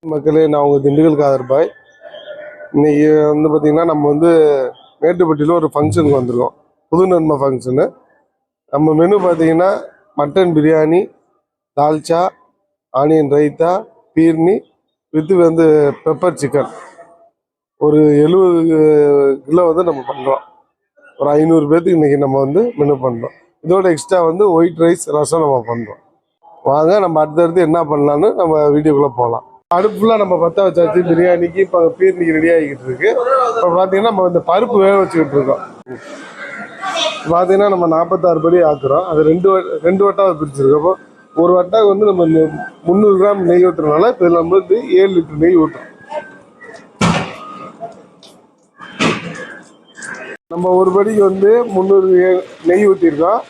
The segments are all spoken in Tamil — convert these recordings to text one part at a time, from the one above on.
மக்களே, நான் உங்கள் திண்டுக்கல் காதர்பாய். இன்னைக்கு பார்த்தீங்கன்னா நம்ம மேட்டுப்பட்டியில் ஒரு ஃபங்க்ஷனுக்கு வந்திருக்கோம். புது நன்மை ஃபங்க்ஷனு. நம்ம மெனு பார்த்தீங்கன்னா mutton biryani, dalcha, onion raita, phirni with pepper chicken. ஒரு 70 கிலோ நம்ம பண்ணுறோம். ஒரு 500 பேர்த்துக்கு இன்றைக்கி நம்ம மெனு பண்ணுறோம். இதோட எக்ஸ்ட்ரா ஒயிட் ரைஸ், ரசம் நம்ம பண்ணுறோம். வாங்க நம்ம அடுத்தடுத்து என்ன பண்ணலான்னு நம்ம வீடியோக்குள்ளே போகலாம். அடுப்பு ஃபுல்லாக நம்ம பற்ற வச்சாச்சு. பிரியாணிக்கு இப்போ பீர்னிக்கு ரெடி ஆகிக்கிட்டு இருக்கு. இப்போ பார்த்தீங்கன்னா நம்ம இந்த பருப்பு வேக வச்சுக்கிட்டு இருக்கோம். பார்த்தீங்கன்னா நம்ம 46 படி ஆக்குறோம். அது ரெண்டு வட்டாக பிரிச்சிருக்கோம். இப்போ ஒரு வட்டாக்கு நம்ம 300 கிராம் நெய் ஊற்றுறதுனால இப்போ நம்ம 7 லிட்டர் நெய் ஊற்றுறோம். நம்ம ஒரு படிக்கு 300 நெய் ஊற்றிருக்கோம்.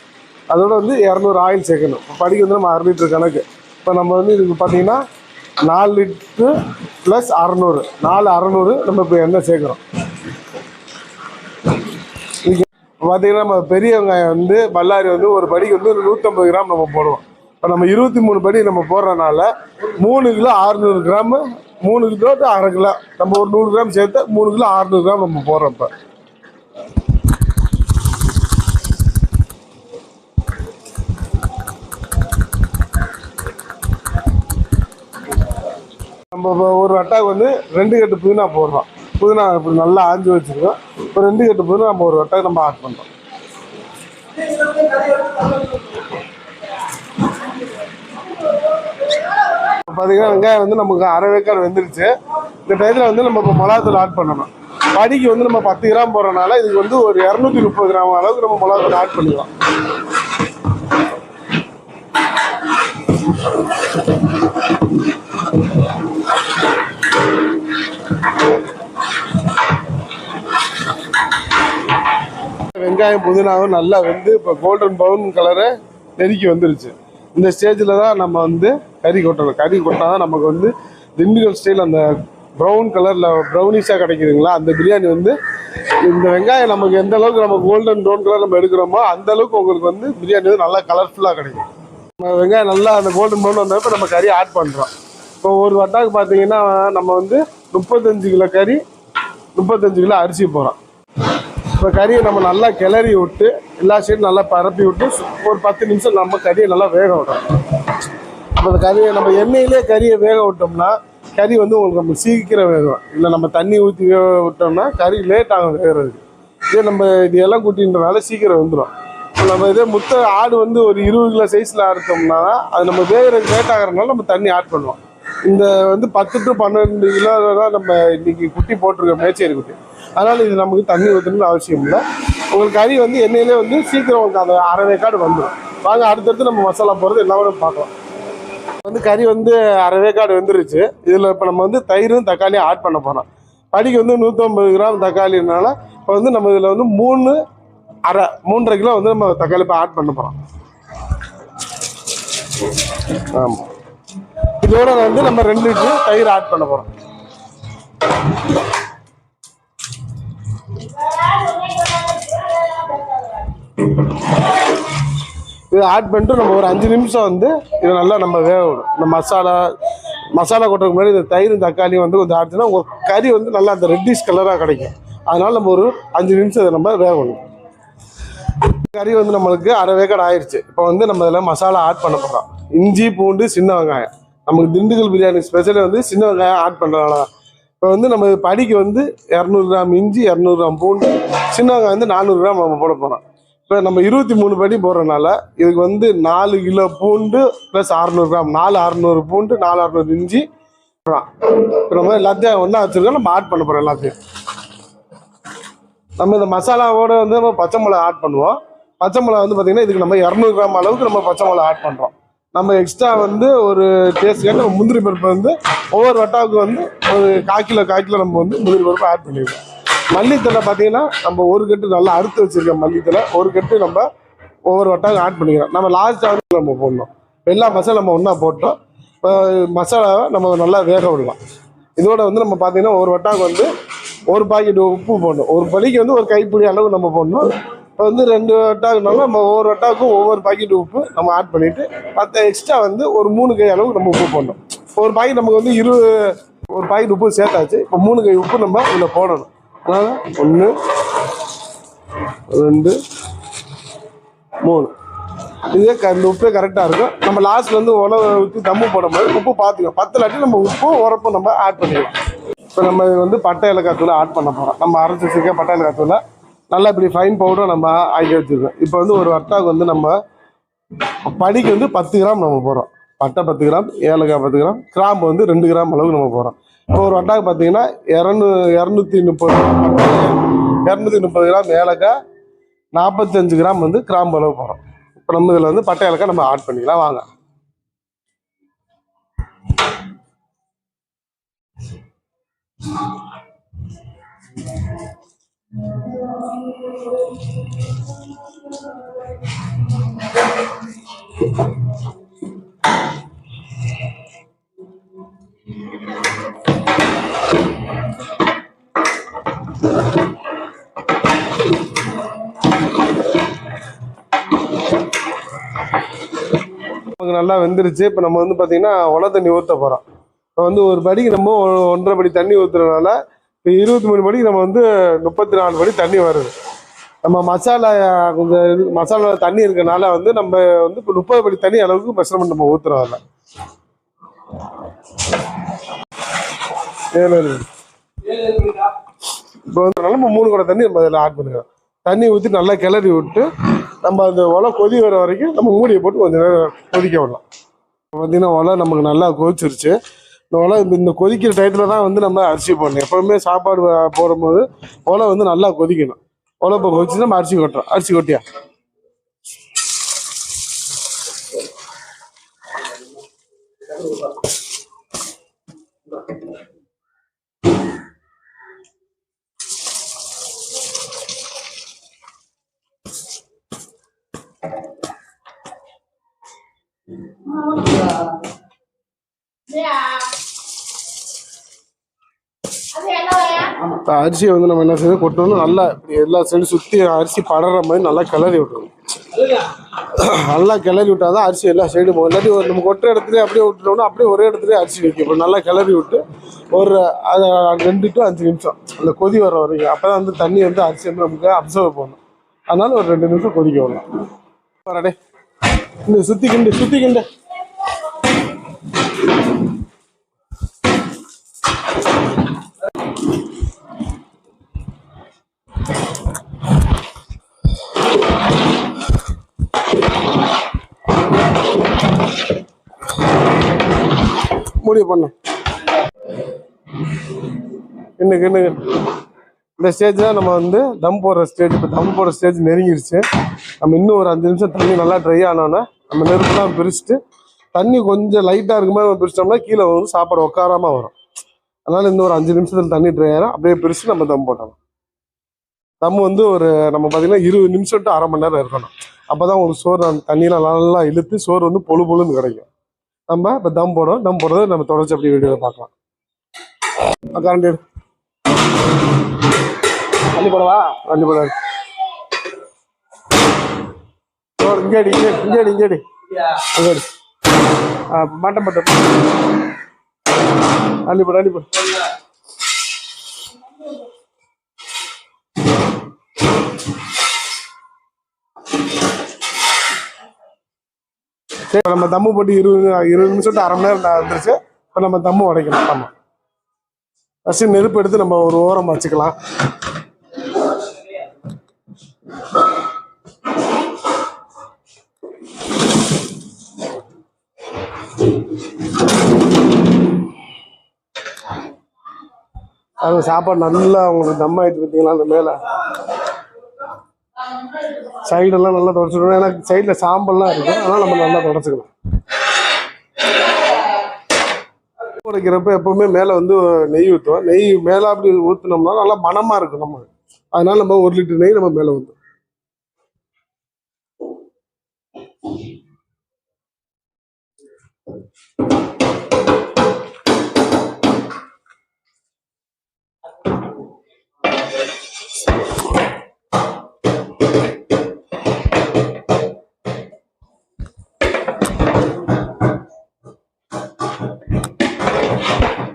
அதோட 200 ஆயில் சேர்க்கணும். படிக்கு நம்ம 6 லிட்டர் கணக்கு. இப்போ நம்ம இதுக்கு பார்த்தீங்கன்னா 4 லிட்டரு ப்ளஸ் 600, 600 நம்ம இப்போ எண்ணெய் சேர்க்குறோம். பார்த்தீங்கன்னா நம்ம பெரிய வெங்காயம் பல்லாரி ஒரு படிக்கு 150 கிராம் நம்ம போடுவோம். இப்போ நம்ம 23 படி நம்ம போடுறதுனால 3 கிலோ 600 கிராமு, 3 கிலோ டு அரை கிலோ நம்ம ஒரு 100 கிராம் சேர்த்து 3 கிலோ 600 கிராம் நம்ம போடுறப்ப நம்ம ஒரு வட்டாக்கு 2 கட்டு புதினா போடுறோம். புதினா இப்படி நல்லா ஆஞ்சு வச்சுருக்கோம். இப்போ 2 கட்டு புதினா நம்ம ஒரு வட்டாக்கு நம்ம ஆட் பண்ணுறோம். பார்த்தீங்கன்னா வெங்காயம் நமக்கு அரை வேக்காடு வெந்துருச்சு. இந்த டயத்தில் நம்ம இப்போ மிளகாத்தூள் ஆட் பண்ணணும். படிக்கு நம்ம 10 கிராம் போடுறதுனால இதுக்கு ஒரு 230 கிராம் அளவுக்கு நம்ம மிளகாத்தூள் ஆட் பண்ணிக்கலாம். வெங்காயம் புதினாவும் நல்லா இப்போ கோல்டன் ப்ரௌன் கலரை நெருக்கி வந்துருச்சு. இந்த ஸ்டேஜில் தான் நம்ம கறி கொட்டணும். கறி கொட்டினா தான் நமக்கு திண்டுக்கல் ஸ்டைல் அந்த ப்ரௌன் கலரில் ப்ரௌனிஷாக கிடைக்குதுங்களா. அந்த பிரியாணி இந்த வெங்காயம் நமக்கு எந்த அளவுக்கு நம்ம கோல்டன் ப்ரௌன் கலர் நம்ம எடுக்கிறோமோ அந்த அளவுக்கு உங்களுக்கு பிரியாணி நல்லா கலர்ஃபுல்லாக கிடைக்கும். வெங்காயம் நல்லா அந்த கோல்டன் ப்ரௌன் வந்தப்போ நம்ம கறி ஆட் பண்ணுறோம். இப்போ ஒரு வட்டாக்கு பார்த்தீங்கன்னா நம்ம 35 கிலோ கறி, 35 கிலோ அரிசி போகிறோம். இப்போ கறியை நம்ம நல்லா கிளறி விட்டு எல்லா சைடும் நல்லா பரப்பி விட்டு ஒரு 10 நிமிஷம் நம்ம கறியை நல்லா வேக விட்டோம். அப்போ அந்த கறியை நம்ம எண்ணெயிலே கறியை வேக விட்டோம்னா கறி உங்களுக்கு நம்ம சீக்கிரம் வேகும். இல்லை நம்ம தண்ணி ஊற்றி வேக விட்டோம்னா கறி லேட் ஆகும் வேகிறதுக்கு. இதே நம்ம இது எல்லாம் கூட்டின்றனால சீக்கிரம் வந்துடும். நம்ம இதே ஆடு ஒரு 20 கிலோ சைஸில் அறுத்தோம்னா அது நம்ம வேகிறதுக்கு லேட் ஆகிறதுனால நம்ம தண்ணி ஆட் பண்ணுவோம். இந்த 10 to 12 கிலோ தான் நம்ம இன்னைக்கு குட்டி போட்டிருக்கோம், மேச்சேரி குட்டி. அதனால் இது நமக்கு தண்ணி ஊற்றணும்னு அவசியம் இல்லை. உங்களுக்கு கறி எண்ணெயிலே சீக்கிரம் உங்களுக்கு அந்த அரை வேக்காடு வந்துடும். வாங்க அடுத்தடுத்து நம்ம மசாலா போடுறது எல்லாமே பார்க்கலாம். கறி அரை வேக்காடு வந்துருச்சு. இதில் இப்போ நம்ம தயிரும் தக்காளியும் ஆட் பண்ண போகிறோம். படிக்கு 150 கிராம் தக்காளினால இப்போ நம்ம இதில் 3.5 கிலோ நம்ம தக்காளி இப்போ ஆட் பண்ண போகிறோம். ஆமாம், இதோட நம்ம 2 லிட்டர் தயிர் ஆட் பண்ண போகிறோம். இதை ஆட் பண்ணிட்டு நம்ம ஒரு 5 நிமிஷம் இதை நல்லா நம்ம வேக விடும். இந்த மசாலா கொட்டுறதுக்கு முன்னாடி இந்த தயிரும் தக்காளியும் கொஞ்சம் ஆச்சுன்னா கறி நல்லா அந்த ரெட்டிஷ் கலராக கிடைக்கும். அதனால நம்ம ஒரு 5 நிமிஷம் இதை நம்ம வேக விடணும். கறி நம்மளுக்கு அரை வேக்காடு ஆயிடுச்சு. இப்போ நம்ம இதில் மசாலா ஆட் பண்ண போகிறோம். இஞ்சி, பூண்டு, சின்ன வெங்காயம். நமக்கு திண்டுக்கல் பிரியாணி ஸ்பெஷலி சின்ன வெங்காயம் ஆட் பண்ணுறதுனால தான். இப்போ நம்ம படிக்கு 200 கிராம் இஞ்சி, 200 கிராம் பூண்டு, சின்ன வெங்காயம் 400 கிராம் நம்ம போட போகிறோம். இப்போ நம்ம 23 படி போடுறதுனால இதுக்கு 4 கிலோ பூண்டு ப்ளஸ் 600 கிராம், 600 பூண்டு, 600 இஞ்சி. இப்போ நம்ம எல்லாத்தையும் ஒன்றா வச்சுருக்கோம். நம்ம ஆட் பண்ண போகிறோம் எல்லாத்தையும். நம்ம இந்த மசாலாவோட நம்ம பச்சை மிளகா ஆட் பண்ணுவோம். பச்சை மிளகா பார்த்திங்கன்னா இதுக்கு நம்ம 200 கிராம் அளவுக்கு நம்ம பச்சை மிளகா ஆட் பண்ணுறோம். நம்ம எக்ஸ்ட்ரா ஒரு டேஸ்ட்டுக்காக நம்ம முந்திரி பருப்பு ஒவ்வொரு வட்டாவுக்கு ஒரு 1/4 கிலோ நம்ம முந்திரி பருப்பு ஆட் பண்ணிடுவோம். மல்லித்தலை பார்த்தீங்கன்னா நம்ம ஒரு கட்டு நல்லா அறுத்து வச்சுருக்கோம். மல்லித்தலை ஒரு கட்டு நம்ம ஒவ்வொரு வட்டாவுக்கு ஆட் பண்ணிக்கிறோம். நம்ம லாஸ்ட்டாக நம்ம போடணும். எல்லா மசாலா நம்ம ஒன்றா போட்டோம். இப்போ மசாலாவை நம்ம நல்லா வேக விடலாம். இதோட நம்ம பார்த்தீங்கன்னா ஒரு வட்டாவுக்கு ஒரு பாக்கெட் உப்பு போடணும். ஒரு படிக்கு ஒரு கைப்பிடி அளவு நம்ம போடணும். இப்போ 2 வட்டாக்குனாலும் நம்ம ஒவ்வொரு வட்டாவுக்கும் ஒவ்வொரு பாக்கெட் உப்பு நம்ம ஆட் பண்ணிவிட்டு மற்ற எக்ஸ்ட்ரா ஒரு 3 கை அளவுக்கு நம்ம உப்பு போடணும். ஒரு பாக்கெட் நமக்கு வந்து ஒரு பாக்கெட் உப்பு சேர்த்தாச்சு. இப்போ 3 கை உப்பு நம்ம இதில் போடணும். அதனால் 1 2 3 இதே இந்த உப்பே கரெக்டாக இருக்கும். நம்ம லாஸ்ட்ல வந்து உலவை ஊற்றி தம்மு போடும்போது உப்பு பார்த்துக்கலாம். 10 லாட்டி நம்ம உப்பு உரப்பும் நம்ம ஆட் பண்ணிக்கலாம். இப்போ நம்ம வந்து பட்டை ஏலக்காய் தூளை ஆட் பண்ண போகிறோம். நம்ம அரைச்சி வச்சுருக்க பட்டை ஏலக்காய் தூளை நல்லா இப்படி ஃபைன் பவுடரை நம்ம ஆக்கி வச்சுருக்கோம். இப்போ வந்து ஒரு வட்டாவுக்கு வந்து நம்ம படிக்கு வந்து 10 கிராம் நம்ம போகிறோம். பட்டை 10 கிராம், ஏலக்காய் 10 கிராம், கிராம்பு வந்து 2 கிராம் அளவுக்கு நம்ம போகிறோம். இப்போ ஒரு வட்டாவுக்கு பார்த்தீங்கன்னா 230 பட்டை, 230 கிராம் ஏலக்காய், 45 கிராம் வந்து கிராம்பு அளவு போகிறோம். இப்போ நம்ம இதில் வந்து பட்டை ஏலக்காய் நம்ம ஆட் பண்ணிக்கலாம். வாங்க. நல்லா வெந்துருச்சு. இப்போ நம்ம வந்து பார்த்தீங்கன்னா உல தண்ணி ஊற்ற போகிறோம். இப்போ வந்து ஒரு படிக்கு நம்ம 1.5 படி தண்ணி ஊற்றுறதுனால இப்போ 23 படிக்கு நம்ம வந்து 34 படி தண்ணி வருது. நம்ம மசாலா கொஞ்சம் மசாலா தண்ணி இருக்கனால வந்து நம்ம வந்து இப்போ 30 படி தண்ணி அளவுக்கு மெஷர்மெண்ட் நம்ம ஊற்றுறோம். அதில் இப்போ வந்து நம்ம 3 குடம் தண்ணி நம்ம அதில் ஆட் பண்ணுறோம். தண்ணி ஊற்றி நல்லா கிளறி விட்டு நம்ம அந்த உலை கொதி வர வரைக்கும் நம்ம மூடியை போட்டு கொஞ்சம் நேரம் கொதிக்க விடலாம். பார்த்தீங்கன்னா உலை நமக்கு நல்லா கொதிச்சிருச்சு. இந்த உலை இந்த கொதிக்கிற டயத்தில் தான் வந்து நம்ம அரிசி போடணும். எப்போவுமே சாப்பாடு போடும்போது உலை வந்து நல்லா கொதிக்கணும். உலை இப்போ கொதிச்சு நம்ம அரிசி கொட்டுறோம். அரிசி கொட்டியா அரிசியை வந்து நம்ம என்ன செய்யணும், கொட்டணும். நல்லா எல்லா சைடும் சுற்றி அரிசி படற மாதிரி நல்லா கிளறி விட்டுருணும். நல்லா கிளறி விட்டால் தான் அரிசி எல்லா சைடும் போகும். இல்லாட்டி நம்ம கொட்டுற இடத்துலேயே அப்படியே விட்டுட்டோம்னா அப்படியே ஒரே இடத்துலேயே அரிசி வைக்கும். இப்போ நல்லா கிளறி விட்டு ஒரு 2 to 5 நிமிஷம் அந்த கொதி வர வரைக்கும். அப்போ தான் வந்து தண்ணி வந்து அரிசி வந்து நமக்கு அப்சர்வ் பண்ணணும். அதனால ஒரு 2 நிமிஷம் கொதிக்க விடலாம். வரடே இந்த சுற்றிக்கிண்டு முடிவு பண்ண இன்னைக்கு இந்த ஸ்டேஜ் தான் நம்ம வந்து தம் போடுற ஸ்டேஜ். இப்போ தம் போடுற ஸ்டேஜ் நெருங்கிருச்சு. நம்ம இன்னும் ஒரு 5 நிமிஷம் தண்ணி நல்லா ட்ரை ஆனோன்னா நம்ம நெருப்புலாம் பிரிச்சுட்டு தண்ணி கொஞ்சம் லைட்டாக இருக்கும்போது நம்ம பிரிச்சிட்டோம்னா கீழே வந்து சாப்பாடு உட்காராமல் வரும். அதனால இன்னும் ஒரு 5 நிமிஷத்தில் தண்ணி ட்ரை ஆகிடும். அப்படியே பிரித்து நம்ம தம் போட்டோம். தம் வந்து ஒரு நம்ம பார்த்தீங்கன்னா 20 நிமிஷம் to 1/2 மணி நேரம் இருக்கணும். அப்போ தான் உங்களுக்கு சோறு அந்த தண்ணியெலாம் நல்லா இழுத்து சோறு வந்து பொழுன்னு கிடைக்கும். நம்ம இப்போ தம் போடுறோம். தம் போடுறது நம்ம தொடர்ச்சி அப்படி வீடியோவில் பார்க்கலாம். கரண்ட் அள்ளி போடவா? அள்ளி போடாது. இங்கேடி அங்கேடி மட்டம் அள்ளி போடு. சரி, நம்ம தம்மு போட்டு 20 நிமிஷம் to 1/2 மணி நேரம் வந்துருச்சு. இப்போ நம்ம தம்மு உடைக்கணும். நம்ம ஃபஸ்ட்டு நெருப்பு எடுத்து நம்ம ஒரு ஓரம் வச்சுக்கலாம். அது சாப்பாடு நல்லா உங்களுக்கு தம் ஆகிட்டு பார்த்தீங்களா? அந்த மேலே சைடெல்லாம் நல்லா தொடச்சிக்கணும். ஏன்னா சைடில் சாம்பல்லாம் இருக்குது. அதனால் நம்ம நல்லா தொடச்சிக்கணும். உடைக்கிறப்ப எப்பவுமே மேலே வந்து நெய் ஊற்றுவோம். நெய் மேலே அப்படி ஊற்றினோம்னா நல்லா மனமாக இருக்கும் நம்ம. அதனால நம்ம 1 லிட்டர் நெய் நம்ம மேலே ஊற்றுவோம்.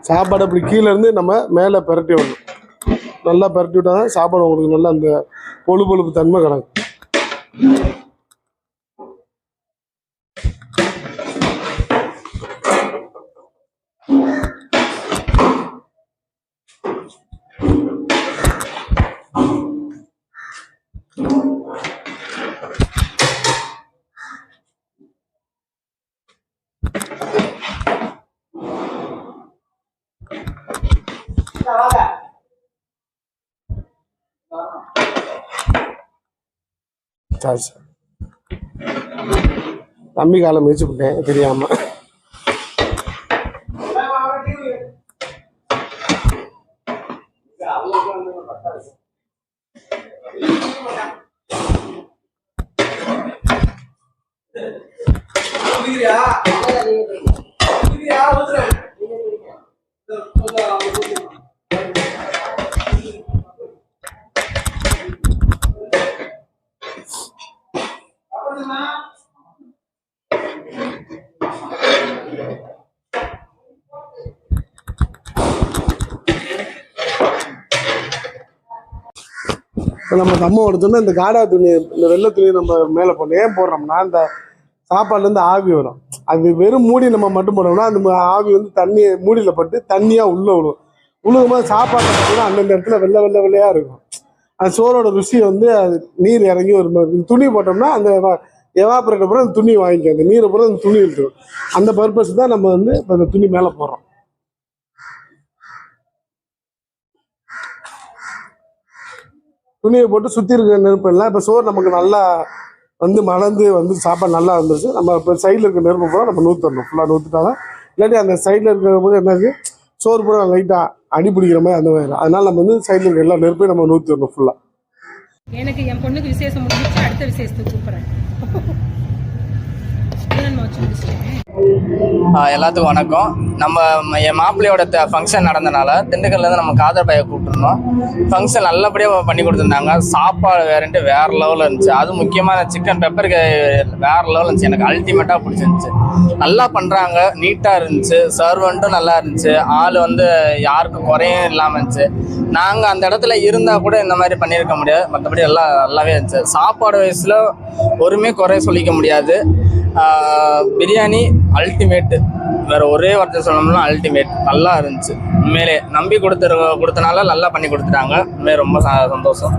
சாப்பாடு அப்படி கீழே இருந்து நம்ம மேலே பரட்டி விடணும். நல்லா பரட்டி விட்டால் தான் சாப்பாடு உங்களுக்கு நல்லா அந்த கொழுப்பு தன்மை கிடக்கும். தம்பி காலை மிதிச்சு விட்டேன் தெரியாம. நம்ம தம்ம எடுத்தோம்னா இந்த காடா துணி, இந்த வெள்ளை துணி நம்ம மேலே போடணும். ஏன் போடுறோம்னா இந்த சாப்பாடுலேருந்து ஆவி வரும். அது வெறும் மூடி நம்ம மட்டும் போனோம்னா அந்த ஆவி வந்து தண்ணி மூடியில் பட்டு தண்ணியாக உள்ளே விழுவும். விழுகும்போது சாப்பாட்டை பார்த்தீங்கன்னா அந்தந்த இடத்துல வெள்ளையாக இருக்கும். அந்த சோறோட ருசி வந்து அது நீர் இறங்கி ஒரு துணி போட்டோம்னா அந்த எவாபரேட் அப்புறம் அந்த துணி வாங்கிக்கும். அந்த நீரை போகிற அந்த துணி இருக்கும். அந்த பர்பஸ் தான் நம்ம வந்து இப்போ அந்த துணி மேலே போடுறோம். துணியை போட்டு சுற்றி இருக்கிற நெருப்பு எல்லாம் இப்போ சோறு நமக்கு நல்லா வந்து மலர்ந்து வந்து சாப்பாடு நல்லா வந்துருச்சு. நம்ம இப்போ சைடில் இருக்கிற நெருப்பு பூரா நம்ம நூற்றணும். ஃபுல்லாக நூற்றிட்டாலும் இல்லாட்டி அந்த சைடில் இருக்கிற போது என்னது சோறு பூரா லைட்டாக அடி பிடிக்கிற மாதிரி அந்த மாதிரி. அதனால நம்ம வந்து சைடில் இருக்கிற எல்லா நெருப்பையும் நம்ம நூற்றிடணும் ஃபுல்லாக. எனக்கு என் பொண்ணுக்கு விசேஷம் முடிஞ்சிச்சு. அடுத்த விசேஷத்துக்கு கூப்பிட்றேன். எல்லாத்துக்கும் வணக்கம். நம்ம என் மாப்பிள்ளையோட ஃபங்க்ஷன் நடந்தனால திண்டுக்கல்லேருந்து நம்ம காதர் பையை கூப்பிட்டுருந்தோம். ஃபங்க்ஷன் நல்லபடியாக பண்ணி கொடுத்துருந்தாங்க. சாப்பாடு வேறுன்ட்டு வேறு லெவலில் இருந்துச்சு. அது முக்கியமாக சிக்கன் பெப்பர் வேறு லெவலில் இருந்துச்சு. எனக்கு அல்டிமேட்டாக பிடிச்சிருந்துச்சு. நல்லா பண்ணுறாங்க, நீட்டாக இருந்துச்சு. சர்வெண்ட்டும் நல்லா இருந்துச்சு. ஆள் வந்து யாருக்கும் குறையும் இல்லாமல் இருந்துச்சு. நாங்கள் அந்த இடத்துல இருந்தால் கூட இந்த மாதிரி பண்ணியிருக்க முடியாது. மற்றபடி எல்லாம் நல்லாவே இருந்துச்சு. சாப்பாடு வயசில் ஒருமே குறைய சொல்லிக்க முடியாது. பிரியாணி அல்டிமேட்டு, வேறு ஒரே வார்த்தை சொல்லணும்னா அல்டிமேட். நல்லா இருந்துச்சு. உண்மையிலே நம்பி கொடுத்தனால நல்லா பண்ணி கொடுத்துட்டாங்க. உண்மையிலே ரொம்ப சந்தோஷம்.